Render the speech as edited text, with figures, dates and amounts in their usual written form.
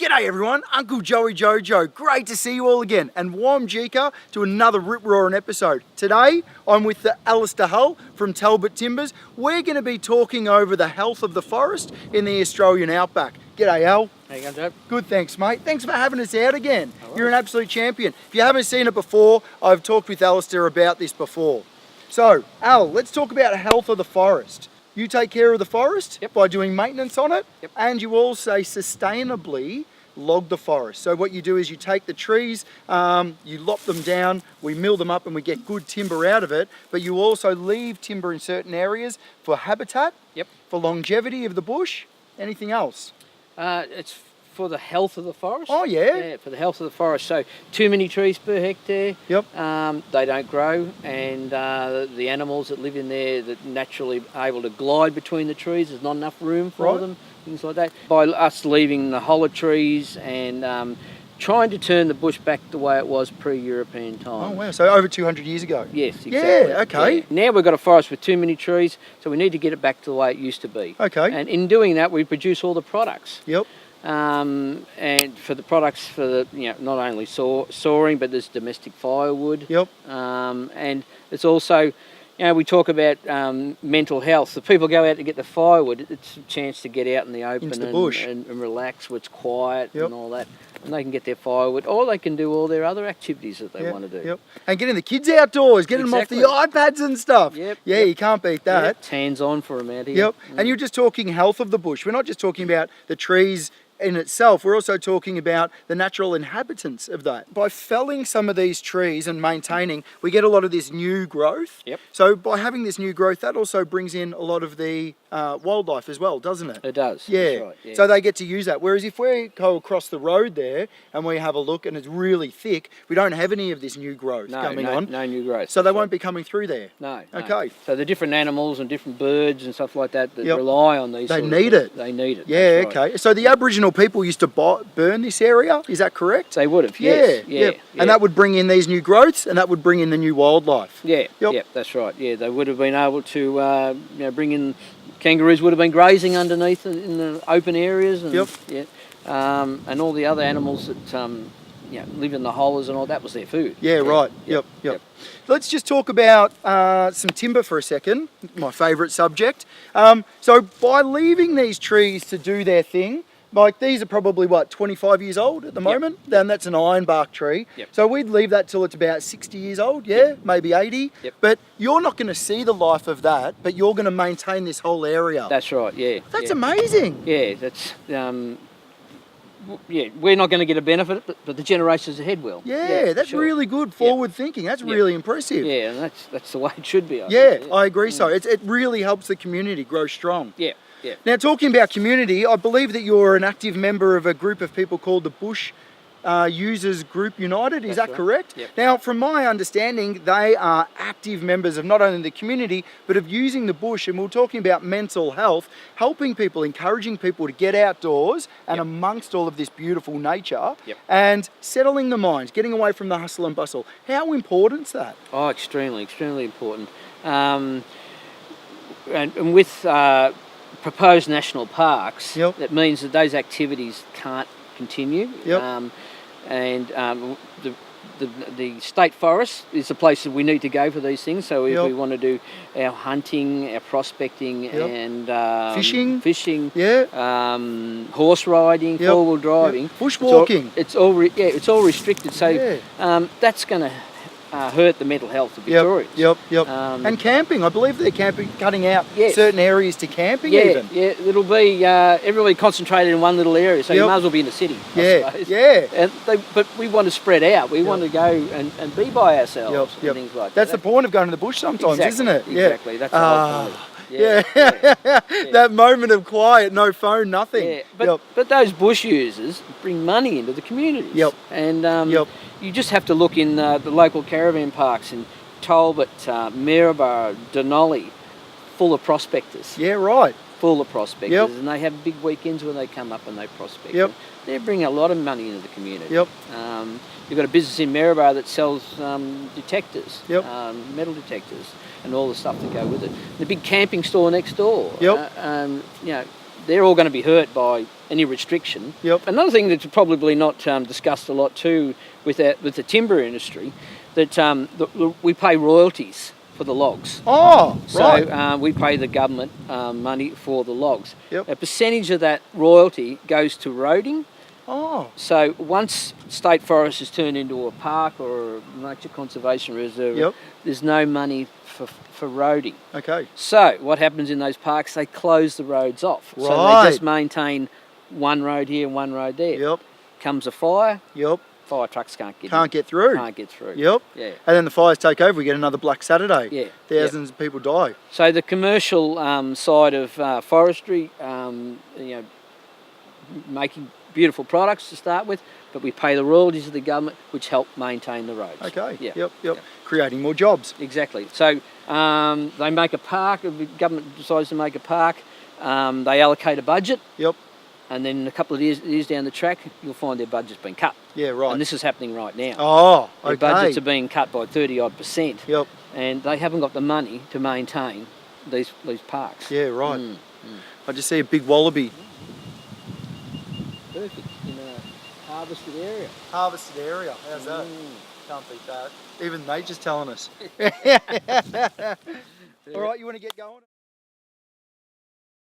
G'day everyone, Uncle Joey Jojo. Great to see you all again, and warm Jika to another rip-roaring episode. Today, I'm with the Alistair from Talbot Timbers. We're going to be talking over the health of the forest in the Australian outback. G'day Al. How you going, Joe? Good, thanks mate. Thanks for having us out again. You're an absolute champion. If you haven't seen it before, I've talked with Alistair about this before. So, Al, let's talk about the health of the forest. You take care of the forest by doing maintenance on it, and you also sustainably log the forest. So what you do is you take the trees, you lop them down, we mill them up and we get good timber out of it, but you also leave timber in certain areas for habitat, for longevity of the bush. Anything else? It's for the health of the forest. Oh yeah? Yeah, for the health of the forest. So too many trees per hectare, they don't grow, and the animals that live in there that naturally are able to glide between the trees, there's not enough room for them, things like that. By us leaving the hollow trees and trying to turn the bush back the way it was pre-European times. Oh wow, so over 200 years ago? Yes, exactly. Yeah, okay. Yeah. Now we've got a forest with too many trees, so we need to get it back to the way it used to be. Okay. And in doing that, we produce all the products. Yep. And for the products for the, not only sawing, but there's domestic firewood. Yep. And it's also, we talk about mental health. If people go out to get the firewood, it's a chance to get out in the open and relax where it's quiet and all that. And they can get their firewood, or they can do all their other activities that they want to do. Yep. And getting the kids outdoors, getting them off the iPads and stuff. Yep. You can't beat that. It's hands-on for them out here. Yep. And you're just talking health of the bush. We're not just talking about the trees in itself, we're also talking about the natural inhabitants of that. By felling some of these trees and maintaining, we get a lot of this new growth. Yep. So by having this new growth, that also brings in a lot of the wildlife as well, doesn't it? It does. Yeah. That's right, yeah. So they get to use that. Whereas if we go across the road there and we have a look and it's really thick, we don't have any of this new growth coming on. No new growth. So they won't be coming through there. No. Okay. So the different animals and different birds and stuff like that rely on these. They need it. They need it. Yeah. Okay. So the Aboriginal people used to burn this area. Is that correct? They would have. Yes. Yeah. And that would bring in these new growths, and that would bring in the new wildlife. Yeah. Yep. That's right. Yeah. They would have been able to, bring in. Kangaroos would have been grazing underneath in the open areas, and and all the other animals that live in the hollers and all that was their food. Yeah. Right. Yep. Let's just talk about some timber for a second. My favourite subject. So by leaving these trees to do their thing. Like these are probably 25 years old at the moment. Then that's an ironbark tree. So we'd leave that till it's about 60 years old, maybe 80. But you're not going to see the life of that, but you're going to maintain this whole area. That's right. Yeah. That's amazing. Yeah. That's we're not going to get a benefit, but the generations ahead will. Yeah, that's really good forward thinking. That's really impressive. Yeah, and that's the way it should be. I agree. So it really helps the community grow strong. Yeah. Yeah. Now, talking about community, I believe that you're an active member of a group of people called the Bush Users Group United. Is that correct? Yep. Now, from my understanding, they are active members of not only the community, but of using the bush. And we're talking about mental health, helping people, encouraging people to get outdoors and amongst all of this beautiful nature and settling the minds, getting away from the hustle and bustle. How important is that? Oh, extremely important. And with proposed national parks, that means that those activities can't continue. The state forest is the place that we need to go for these things. So if we want to do our hunting, our prospecting, and fishing, horse riding, four-wheel driving, bushwalking, it's all restricted. So that's going to hurt the mental health of Victorians. And camping, I believe they're cutting out certain areas to camping even. Yeah, it'll be everybody concentrated in one little area, so you might as well be in the city, I suppose. But we want to spread out. We want to go and be by ourselves and things like that. That's the point of going to the bush sometimes, isn't it? Exactly, that's the whole point. That moment of quiet, no phone, nothing. But those bush users bring money into the communities. And you just have to look in the local caravan parks in Talbot, Maryborough, Denali, full of prospectors. Full of prospectors, and they have big weekends when they come up and they prospect. They bring a lot of money into the community. You've got a business in Maryborough that sells detectors, metal detectors, and all the stuff that go with it. The big camping store next door. they're all going to be hurt by any restriction. Yep. Another thing that's probably not discussed a lot too with the timber industry, that we pay royalties for the logs. Oh, right. So we pay the government money for the logs. Yep. A percentage of that royalty goes to roading. Oh. So once state forest is turned into a park or a nature conservation reserve, Yep. there's no money for roading. Okay. So what happens in those parks? They close the roads off. So Right. they just maintain one road here and one road there. Yep. Comes a fire, Yep. fire trucks can't get through. Can't get through. Yep. Yeah. And then the fires take over. We get another Black Saturday. Yeah. Thousands of people die. So the commercial side of forestry, making beautiful products to start with, but we pay the royalties of the government, which help maintain the roads. Okay. Yeah. Yep. Creating more jobs. Exactly. So they make a park. The government decides to make a park. They allocate a budget. Yep. And then a couple of years down the track, you'll find their budget's been cut. Yeah, right. And this is happening right now. Oh, okay. Their budgets are being cut by 30-odd%. Yep. And they haven't got the money to maintain these parks. Yeah, right. I just see a big wallaby. Perfect. In a harvested area. Harvested area. How's that? Can't beat that. Even nature's telling us. All right, you want to get going?